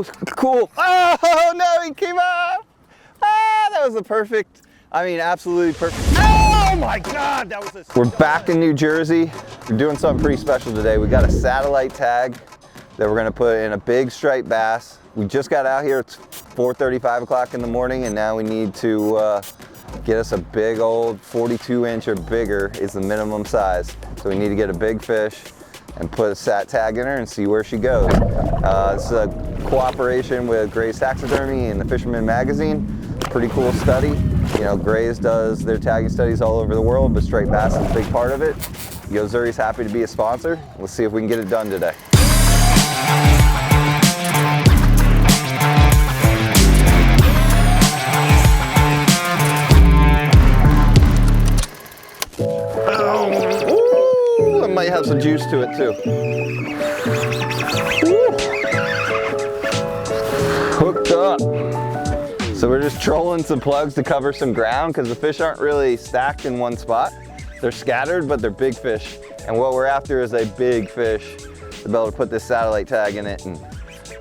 Oh, cool. Oh, no, he came up. Ah, that was a perfect, I mean, absolutely perfect. Oh my God, that was a... We're back in New Jersey. We're doing something pretty special today. We got a satellite tag that we're gonna put in a big striped bass. We just got out here, it's 4:30, 5 o'clock in the morning, and now we need to get us a big old 42-inch or bigger is the minimum size. So we need to get a big fish and put a sat tag in her and see where she goes. This is a cooperation with Gray's Taxidermy and the Fisherman Magazine. Pretty cool study. You know, Gray's does their tagging studies all over the world, but striped bass is a big part of it. Yo-Zuri's happy to be a sponsor. Let's see if we can get it done today. Ooh, it might have some juice to it too. Ooh. Hooked up. So we're just trolling some plugs to cover some ground because the fish aren't really stacked in one spot. They're scattered, but they're big fish. And what we're after is a big fish to be able to put this satellite tag in it. And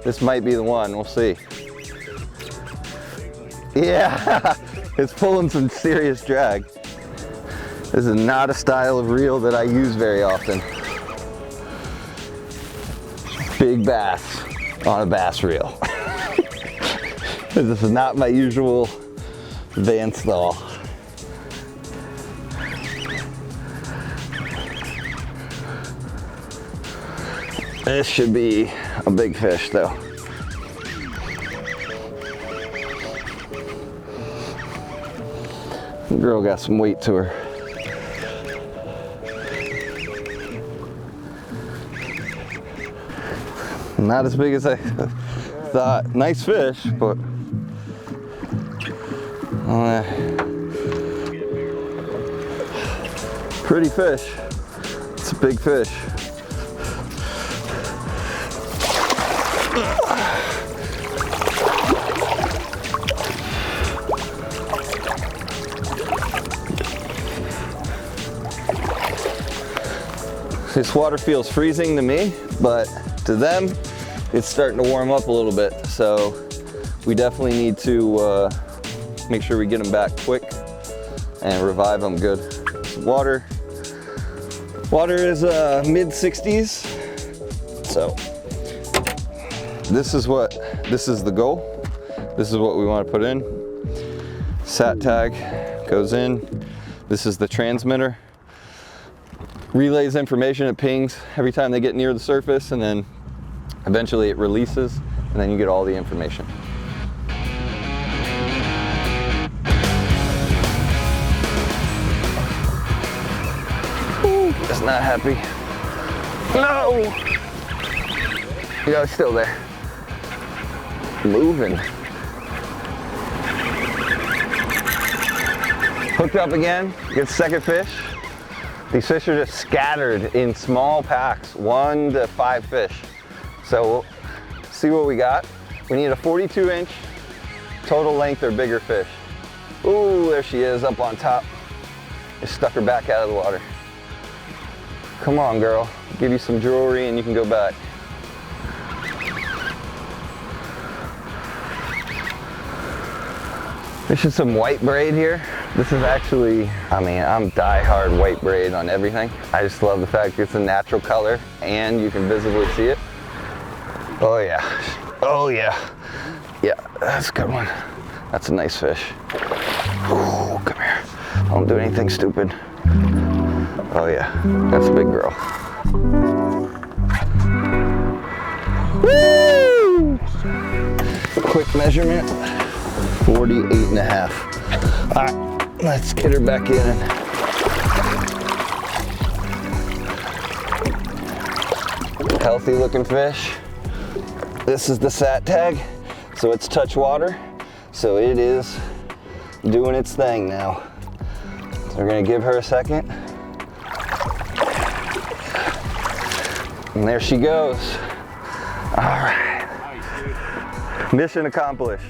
this might be the one, we'll see. Yeah, it's pulling some serious drag. This is not a style of reel that I use very often. Big bass on a bass reel. This is not my usual Van stall. This should be a big fish though. The girl got some weight to her. Not as big as I thought. Nice fish, but pretty fish. It's a big fish. This water feels freezing to me, but to them, it's starting to warm up a little bit. So we definitely need to make sure we get them back quick and revive them good. Water is mid 60s. So this is the goal. This is what we want to put in. Sat tag goes in. This is the transmitter. Relays information, it pings every time they get near the surface, and then eventually it releases, and then you get all the information. Ooh, it's not happy. No! Yeah, it's still there. Moving. Hooked up again, get second fish. These fish are just scattered in small packs, 1 to 5 fish. So we'll see what we got. We need a 42-inch total length or bigger fish. Ooh, there she is up on top. Just stuck her back out of the water. Come on, girl. Give you some jewelry and you can go back. This is some white braid here. This is actually, I mean, I'm die-hard white braid on everything. I just love the fact it's a natural color and you can visibly see it. Oh yeah, oh yeah. Yeah, that's a good one. That's a nice fish. Ooh, come here. Don't do anything stupid. Oh yeah, that's a big girl. Woo! Quick measurement, 48.5. All right, let's get her back in. Healthy looking fish. This is the sat tag, so it's touch water. So it is doing its thing now. So we're gonna give her a second. And there she goes. All right. Mission accomplished.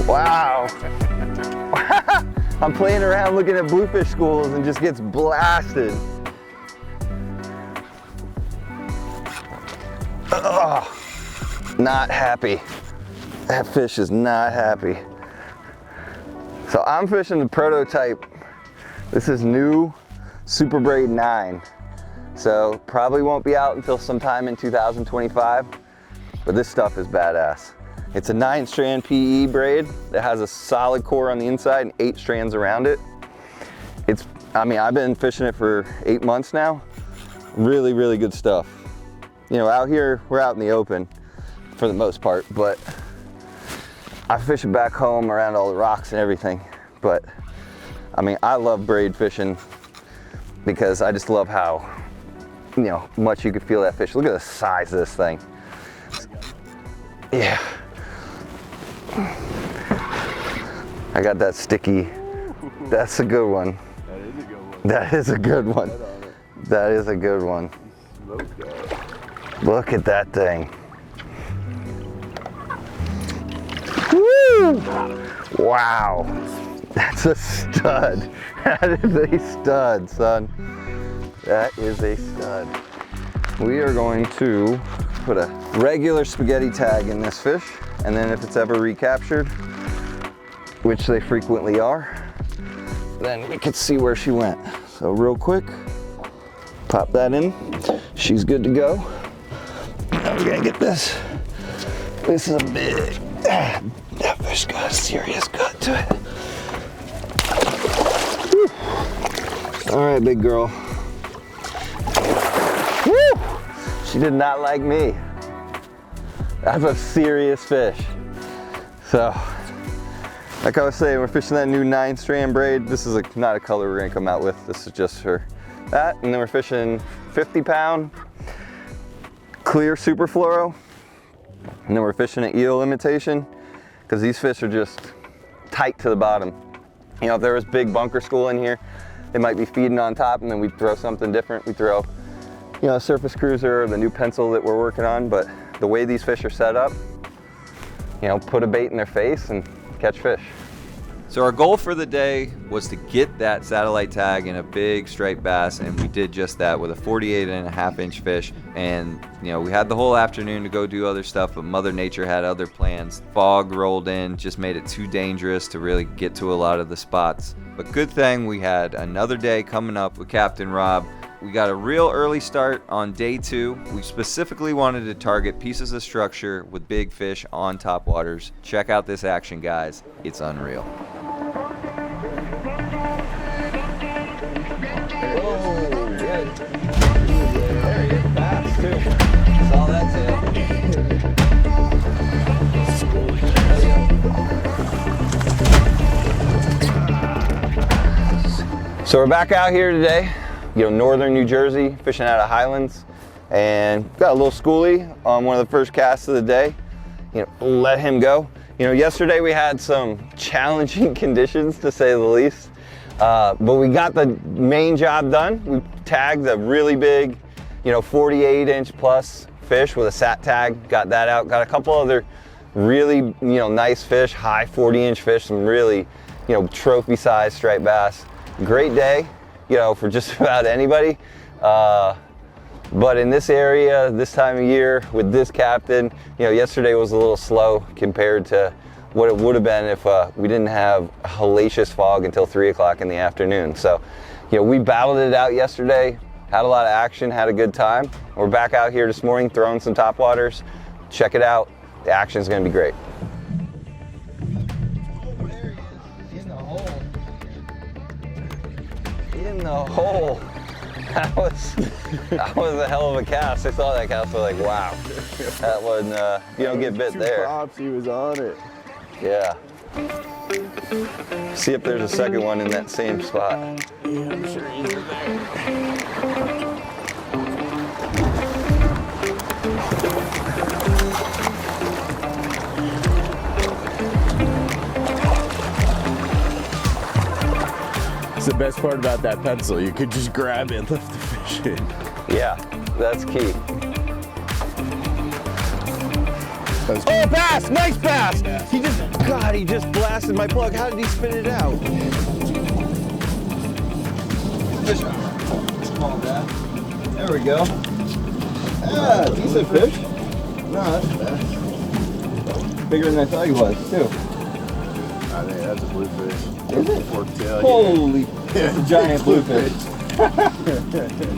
Wow. I'm playing around looking at bluefish schools and just gets blasted. Oh, not happy. That fish is not happy. So I'm fishing the prototype. This is new Super Braid 9. So probably won't be out until sometime in 2025, but this stuff is badass. It's a 9-strand PE braid that has a solid core on the inside and 8 strands around it. I mean, I've been fishing it for 8 months now. Really, really good stuff. You know, out here, we're out in the open for the most part, but I fish it back home around all the rocks and everything. But I mean, I love braid fishing because I just love how, you know, much you could feel that fish. Look at the size of this thing. Yeah. I got that sticky. That's a good one. That is a good one. That is a good one. Look at that thing. Woo! Wow. That's a stud. That is a stud, son. That is a stud. We are going to put a regular spaghetti tag in this fish, and then if it's ever recaptured, which they frequently are, then we can see where she went. So real quick, pop that in. She's good to go. Now we're gonna get this. This is a big, that fish got a serious gut to it. Whew. All right, big girl. Woo! She did not like me. That's a serious fish. So, like I was saying, we're fishing that new 9-strand braid. This is not a color we're gonna come out with. This is just for that. And then we're fishing 50-pound clear super fluoro. And then we're fishing an eel imitation because these fish are just tight to the bottom. You know, if there was big bunker school in here, they might be feeding on top, and then we'd throw something different. We throw, you know, a surface cruiser or the new pencil that we're working on. But the way these fish are set up, you know, put a bait in their face and catch fish. So our goal for the day was to get that satellite tag in a big striped bass, and we did just that with a 48.5-inch fish. And you know, we had the whole afternoon to go do other stuff, but Mother Nature had other plans. Fog rolled in, just made it too dangerous to really get to a lot of the spots. But good thing we had another day coming up with Captain Rob. We got a real early start on day 2. We specifically wanted to target pieces of structure with big fish on topwaters. Check out this action, guys. It's unreal. Oh, good. There he is, fast too. Saw that tail. So we're back out here today. You know, northern New Jersey, fishing out of Highlands, and got a little schoolie on one of the first casts of the day. You know, let him go. You know, yesterday we had some challenging conditions, to say the least, but we got the main job done. We tagged a really big, you know, 48-inch plus fish with a sat tag. Got that out. Got a couple other really, you know, nice fish, high 40-inch fish, some really, you know, trophy-sized striped bass. Great day, you know, for just about anybody. But in this area, this time of year, with this captain, you know, yesterday was a little slow compared to what it would have been if we didn't have hellacious fog until 3 o'clock in the afternoon. So, you know, we battled it out yesterday, had a lot of action, had a good time. We're back out here this morning throwing some topwaters. Check it out. The action's gonna be great. In the hole. That was a hell of a cast. I saw that cast, I was like, wow. That one, you don't get bit there. Props, he was on it. Yeah. See if there's a second one in that same spot. Yeah, I'm sure he's in there. The best part about that pencil, you could just grab it and lift the fish in. Yeah, that's key. Oh, bass! Nice bass! Yeah. He just blasted my plug. How did he spin it out? Small bass. There we go. Yeah, decent fish. No, that's bad. Bigger than I thought he was, too. I think that's a bluefish. Is it? Forktail. Holy, it's a giant bluefish.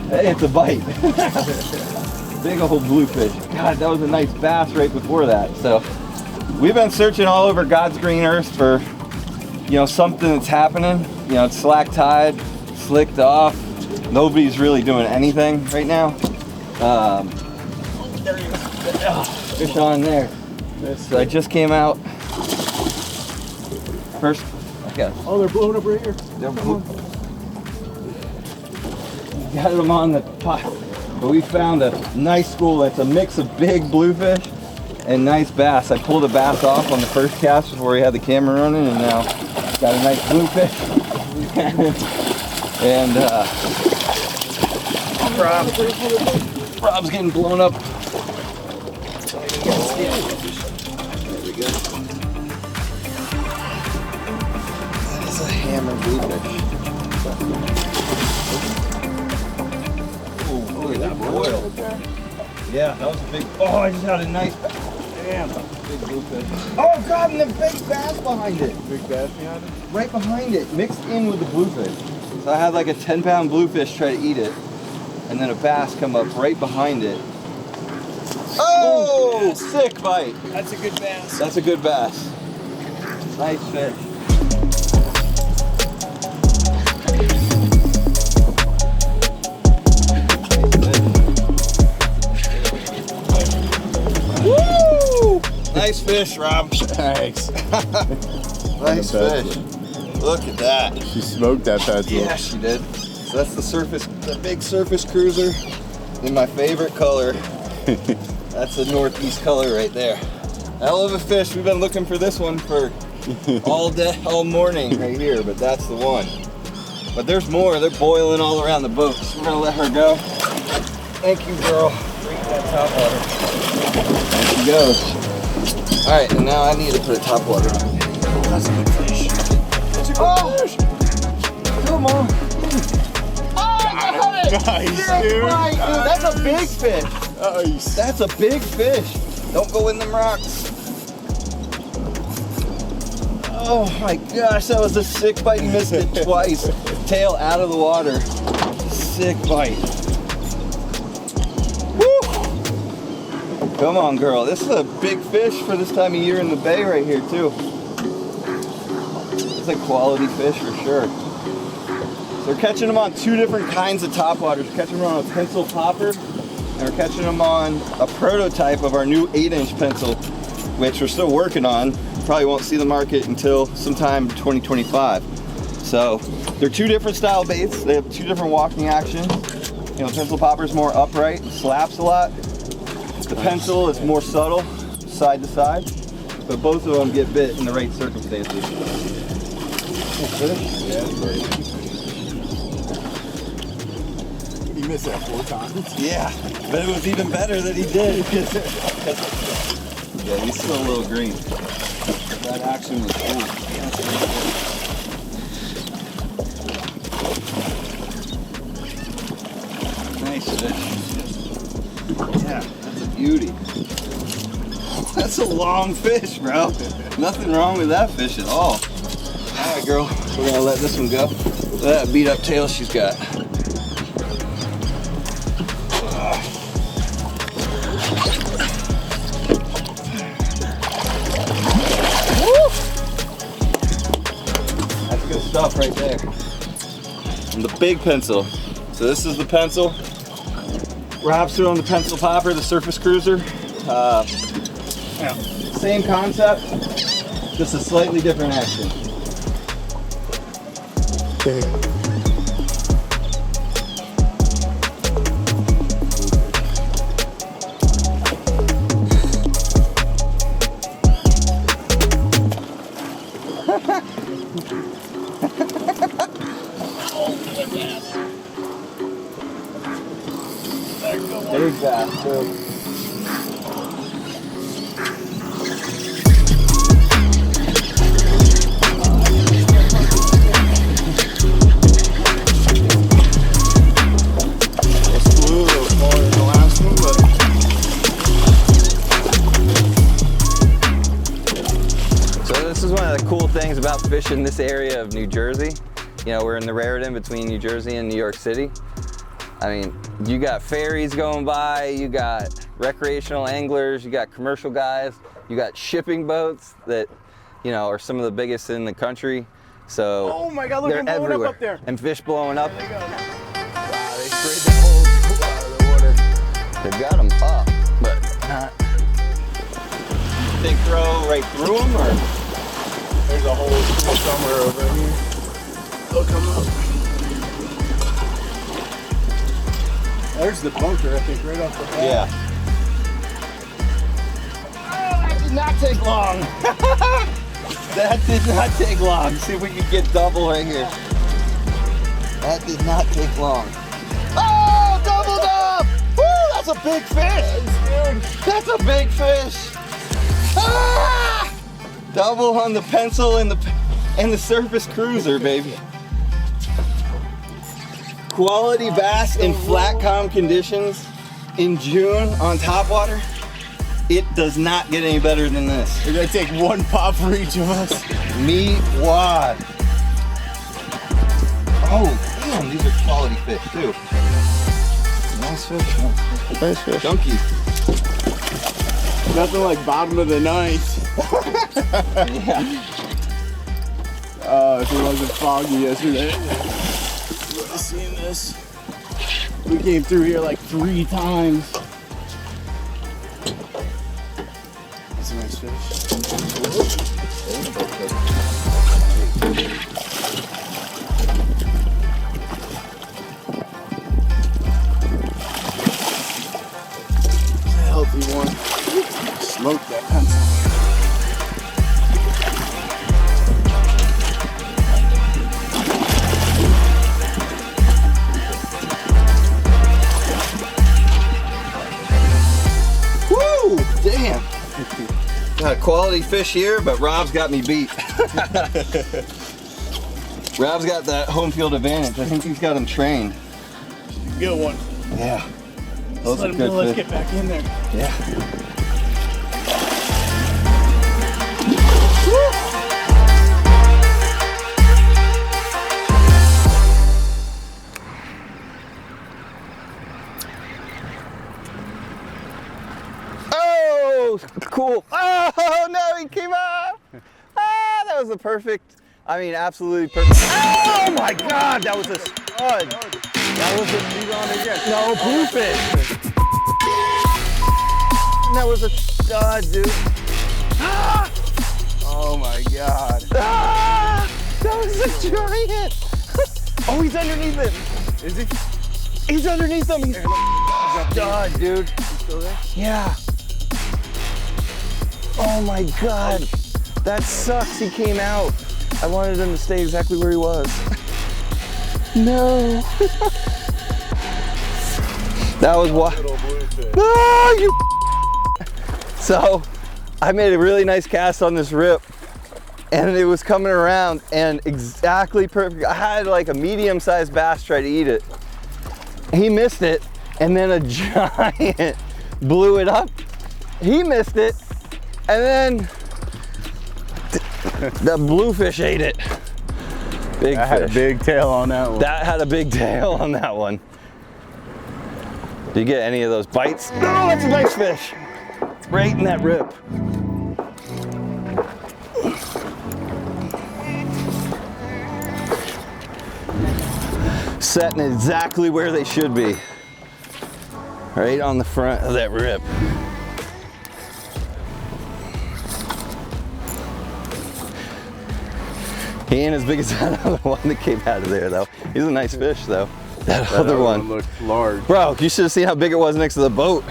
Hey, it's a bite. Big old bluefish. God, that was a nice bass right before that. So we've been searching all over God's green earth for, you know, something that's happening. You know, it's slack tide, slicked off. Nobody's really doing anything right now. There he is. Fish on there. So I just came out. First, okay. Oh, they're blowing up right here. Got them on the pot. But we found a nice school that's a mix of big bluefish and nice bass. I pulled a bass off on the first cast before we had the camera running, and now got a nice bluefish. And Rob's getting blown up. There we go. That is a hammer bluefish. Oh, look at that boil. Yeah, that was a big. Oh, I just had a nice. Damn, big bluefish. Oh God, and the big bass behind it. Big bass behind it? Right behind it, mixed in with the bluefish. So I had like a 10-pound bluefish try to eat it, and then a bass come up right behind it. Oh, sick bite. That's a good bass. That's a good bass. Nice fish. Woo! Nice fish, Rob. Thanks. Nice fish. Look at that. She smoked that pencil. Yeah, she did. So that's the big surface cruiser in my favorite color. That's a northeast color right there. Hell of a fish. We've been looking for this one for all morning right here, but that's the one. But there's more. They're boiling all around the boat. So we're gonna let her go. Thank you, girl. Drink that top water. There she goes. All right, and now I need to put a top water on. That's a good fish. That's a good fish. Come on. Oh, I got it! Nice, Sick dude. bite, dude. That's a big fish. Nice. That's a big fish. Don't go in them rocks. Oh my gosh, that was a sick bite. He missed it twice. Tail out of the water. Sick bite. Woo! Come on, girl. This is a big fish for this time of year in the bay right here, too. It's a quality fish for sure. So we're catching them on two different kinds of topwaters. We're catching them on a pencil popper, and we're catching them on a prototype of our new 8-inch pencil, which we're still working on. Probably won't see the market until sometime 2025. So they're two different style baits. They have two different walking actions. You know, pencil popper is more upright, slaps a lot. The pencil is more subtle, side to side, but both of them get bit in the right circumstances. Yeah, that's great. He missed that 4 times. Yeah, but it was even better that he did. Yeah, he's still a little green. That action was cool. Nice fish. Yeah, that's a beauty. That's a long fish, bro. Nothing wrong with that fish at all. All right, girl, we're gonna let this one go. Look at that beat up tail she's got. That's good stuff right there. And the big pencil. So this is the pencil. Rob's throwing the pencil popper, the surface cruiser. Same concept, just a slightly different action. Big bass, too. about fishing this area of New Jersey. You know, we're in the Raritan between New Jersey and New York City. I mean, you got ferries going by, you got recreational anglers, you got commercial guys, you got shipping boats that, you know, are some of the biggest in the country. So Oh my God, look, they're I'm blowing everywhere. up there. And fish blowing up. There you go. Wow, they sprayed the whole school out of the water. They've got them up, but not. You think throw right through them, or? There's a whole school somewhere over here. They'll come up. There's the bunker, I think, right off the bat. Yeah. Oh, that did not take long. That did not take long. See if we can get double right here. That did not take long. Oh, doubled up! Woo, that's a big fish! That's a big fish! Ah! Double on the pencil and the surface cruiser, baby. Quality bass in flat calm conditions in June on Topwater. It does not get any better than this. We're gonna take one pop for each of us. Meat wad. Oh, damn, these are quality fish too. Nice fish. Nice fish. Chunky. Nothing like bottom of the ninth. Yeah. If it wasn't foggy yesterday. You would have seen this. We came through here like 3 times. That's a nice fish. It's a healthy one. Smoke that pencil. Woo! Damn. Got a quality fish here, but Rob's got me beat. Rob's got that home field advantage. I think he's got him trained. Good one. Yeah. Those are Let him good go, let's fish. get back in there. Yeah. Oh, cool. Oh, no, he came up. Ah, that was the perfect, I mean, absolutely perfect. Oh my God, that was a stud. That was a lead on again. No, bluefish. That was a stud, dude. Ah! Oh my God. Ah! That was a giant. Oh, he's underneath him. Is he? He's underneath him. He's stud, dude. He's still there? Yeah. Oh my God. That sucks. He came out. I wanted him to stay exactly where he was. No. That was what. Little bluefish. Ah, you. So, I made a really nice cast on this rip, and it was coming around and exactly perfect. I had like a medium-sized bass try to eat it. He missed it, and then a giant blew it up. He missed it, and then the bluefish ate it. Big I had a fish. big tail on that one. That had a big tail on that one. Did you get any of those bites? No, that's a nice fish. Right in that rip. Setting exactly where they should be. Right on the front of that rip. He ain't as big as that other one that came out of there though. He's a nice fish though. That other one looked large. Bro, you should have seen how big it was next to the boat.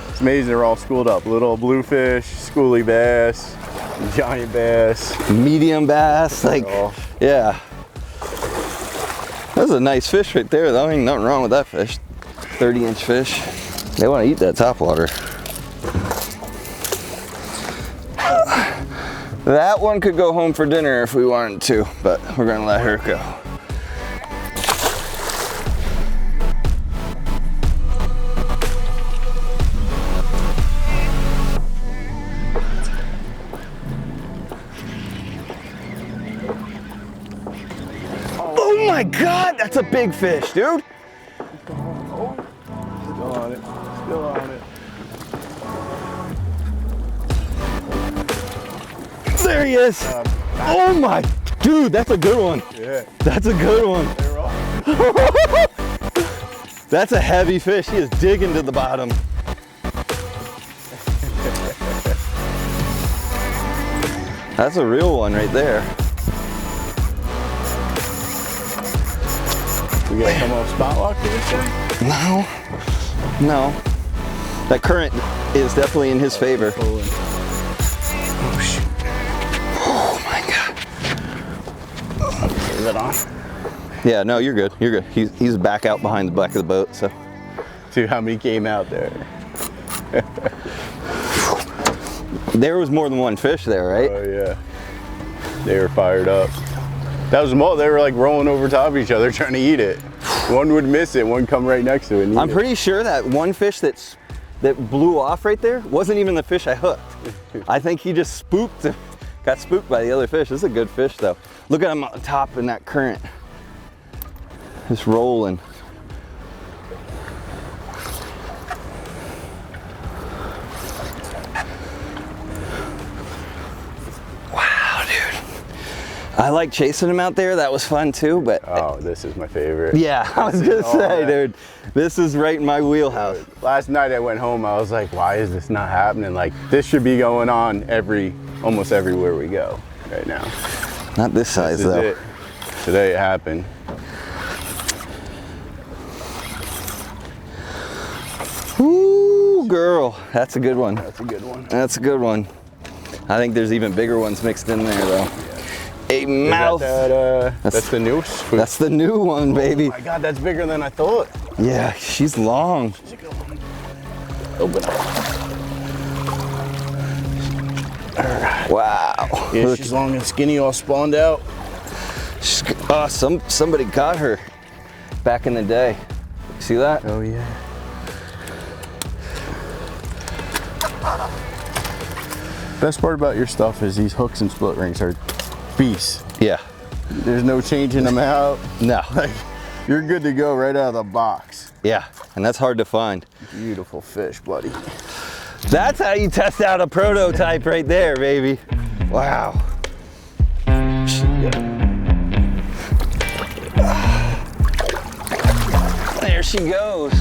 It's amazing they're all schooled up. Little bluefish, schoolie bass, giant bass. Medium bass, like, Oh. yeah. That's a nice fish right there though. Ain't nothing wrong with that fish. 30-inch fish. They want to eat that topwater. That one could go home for dinner if we wanted to, but we're gonna let her go. God, that's a big fish, dude. Still on it. Still on it. There he is. Oh my, dude, that's a good one. Yeah. That's a good one. They're all. That's a heavy fish. He is digging to the bottom. That's a real one right there. We gotta come off spot lock for this thing? No, no. That current is definitely in his favor. Oh shoot. Oh my God. Is that on? Yeah, no, you're good. You're good. He's back out behind the back of the boat, so. See how many came out there. There was more than one fish there, right? Oh yeah. They were fired up. That was more, they were like rolling over top of each other trying to eat it. One would miss it, one come right next to it and eat I'm it. pretty sure that one fish that blew off right there wasn't even the fish I hooked. I think he just got spooked by the other fish. This is a good fish though. Look at him on top in that current. Just rolling. Wow, dude. I like chasing him out there. That was fun too, but. Oh, this is my favorite. Yeah, I was gonna say, man. dude, this is right in my wheelhouse. Last night I went home, I was like, why is this not happening? Like, this should be going on almost everywhere we go right now. Not this size This is though. it. Today it happened. Ooh, girl, that's a good one. That's a good one. That's a good one. I think there's even bigger ones mixed in there though. A mouth. That's the new spook. That's the new one, baby. Oh my God, that's bigger than I thought. Yeah, she's long. Open up. Wow. Yeah, Look, she's long and skinny, all spawned out. somebody got her back in the day. See that? Oh yeah. Best part about your stuff is these hooks and split rings are beasts. Yeah. There's no changing them out. No. Like, you're good to go right out of the box. Yeah, and that's hard to find. Beautiful fish, buddy. That's how you test out a prototype right there, baby. Wow. There she goes.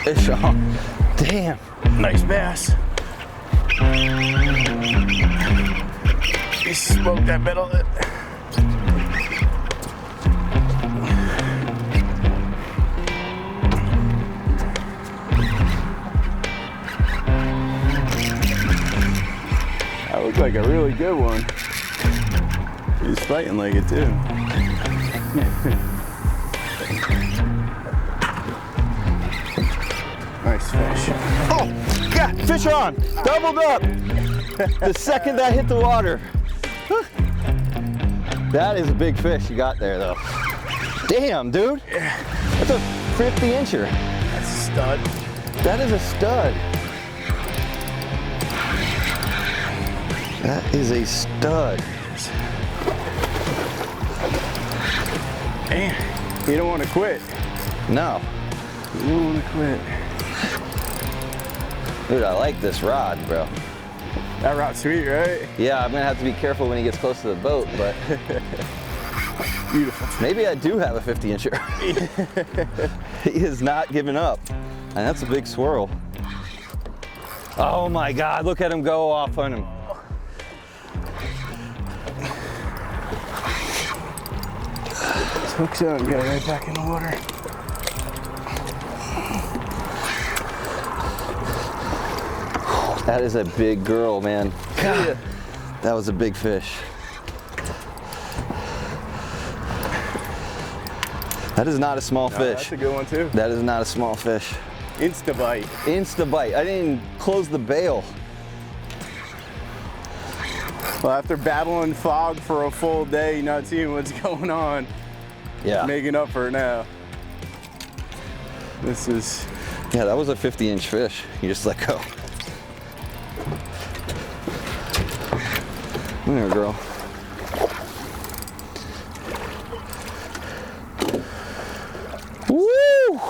Fish on. Damn. Nice bass. He smoked that middle of it. That looked like a really good one. He's fighting like it too. Nice fish. Oh, God, fish on. Doubled up. The second that hit the water. That is a big fish you got there, though. Damn, dude. That's a 50-incher. That's a stud. That is a stud. That is a stud. Damn. You don't want to quit. No. You don't want to quit. Dude, I like this rod, bro. That rod's sweet, right? Yeah, I'm gonna have to be careful when he gets close to the boat, but Beautiful. maybe I do have a 50-incher. He is not giving up. And that's a big swirl. Oh my God, look at him go off on him. Hooks up and get it right back in the water. That is a big girl, man. God, that was a big fish. That is not a small No, fish. that's a good one too. That is not a small fish. Insta bite. Insta bite. I didn't close the bail. Well, after battling fog for a full day, not seeing what's going on, Yeah. making up for it now. This is, Yeah, that was a 50-inch fish. You just let go. Come here, girl.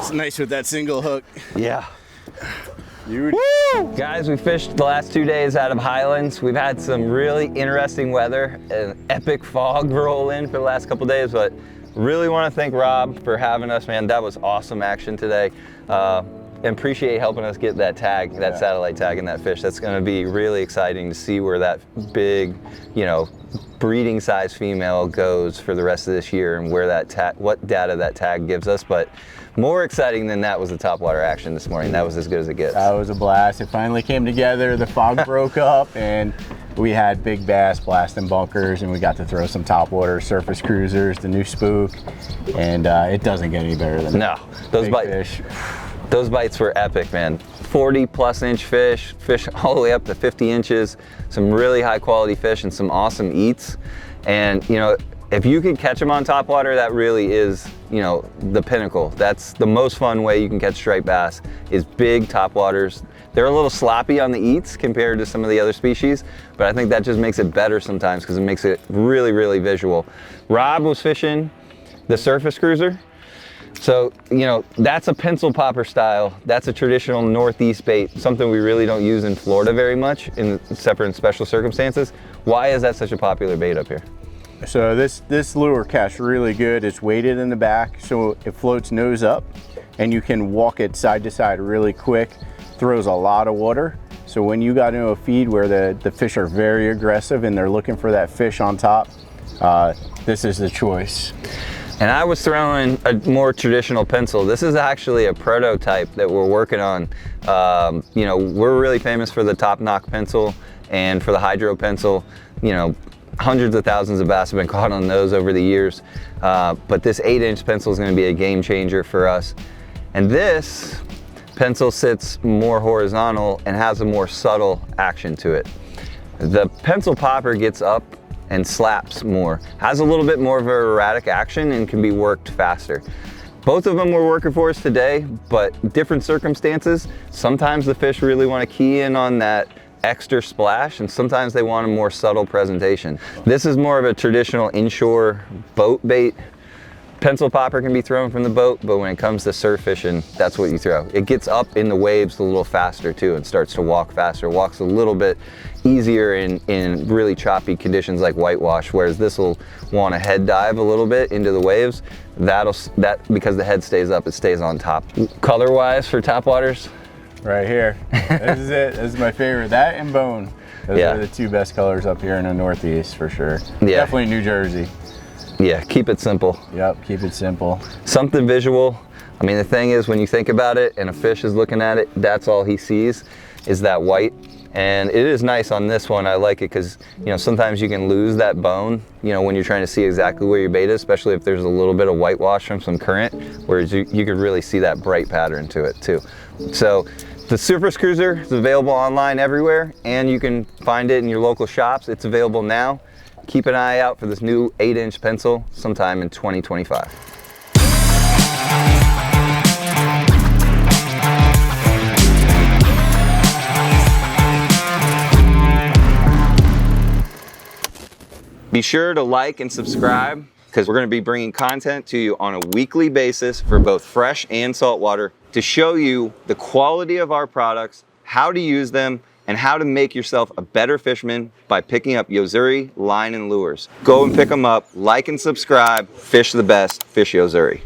It's nice with that single hook. Yeah. Woo! Guys, we fished the last 2 days out of Highlands. We've had some really interesting weather, an epic fog roll in for the last couple days, but really want to thank Rob for having us, man. That was awesome action today. And appreciate helping us get that tag, that satellite tag in that fish. That's going to be really exciting to see where that big, you know, breeding size female goes for the rest of this year and where that what data that tag gives us. But more exciting than that was the topwater action this morning. That was as good as it gets. That was a blast. It finally came together. The fog broke up and we had big bass blasting bunkers, and we got to throw some topwater surface cruisers, the new spook, and it doesn't get any better than no, those bites. Those bites were epic, man. 40+ inch fish all the way up to 50 inches, some really high quality fish and some awesome eats. And you know, if you can catch them on topwater, that really is, you know, the pinnacle. That's the most fun way you can catch striped bass, is big topwaters. They're a little sloppy on the eats compared to some of the other species, but I think that just makes it better sometimes because it makes it really, really visual. Rob was fishing the surface cruiser. So, you know, that's a pencil popper style. That's a traditional Northeast bait, something we really don't use in Florida very much, except for in special circumstances. Why is that such a popular bait up here? So this lure casts really good. It's weighted in the back, so it floats nose up, and you can walk it side to side really quick. Throws a lot of water. So when you got into a feed where the fish are very aggressive and they're looking for that fish on top, this is the choice. And I was throwing a more traditional pencil. This is actually a prototype that we're working on. You know, we're really famous for the top knock pencil and for the hydro pencil. You know, hundreds of thousands of bass have been caught on those over the years. But this 8-inch pencil is going to be a game changer for us. And this pencil sits more horizontal and has a more subtle action to it. The pencil popper gets up and slaps more, has a little bit more of an erratic action and can be worked faster. Both of them were working for us today, but different circumstances. Sometimes the fish really want to key in on that extra splash, and sometimes they want a more subtle presentation. This is more of a traditional inshore boat bait. Pencil popper can be thrown from the boat, but when it comes to surf fishing, that's what you throw. It gets up in the waves a little faster too and starts to walk faster, walks a little bit easier in really choppy conditions like whitewash, whereas this will want to head dive a little bit into the waves. Because the head stays up, it stays on top. Color-wise for topwaters? Right here. This is it. This is my favorite. That and bone. Those are the two best colors up here in the Northeast for sure. Yeah. Definitely New Jersey. Yeah, keep it simple. Yep, keep it simple. Something visual. I mean, the thing is, when you think about it and a fish is looking at it, that's all he sees is that white. And it is nice on this one. I like it because, you know, sometimes you can lose that bone, you know, when you're trying to see exactly where your bait is, especially if there's a little bit of whitewash from some current, whereas you could really see that bright pattern to it too. So the Surface Cruiser is available online everywhere, and you can find it in your local shops. It's available now. Keep an eye out for this new 8-inch pencil sometime in 2025. Be sure to like and subscribe, because we're going to be bringing content to you on a weekly basis for both fresh and saltwater to show you the quality of our products, how to use them, and how to make yourself a better fisherman by picking up Yo-Zuri line and lures. Go and pick them up, like and subscribe. Fish the best, fish Yo-Zuri.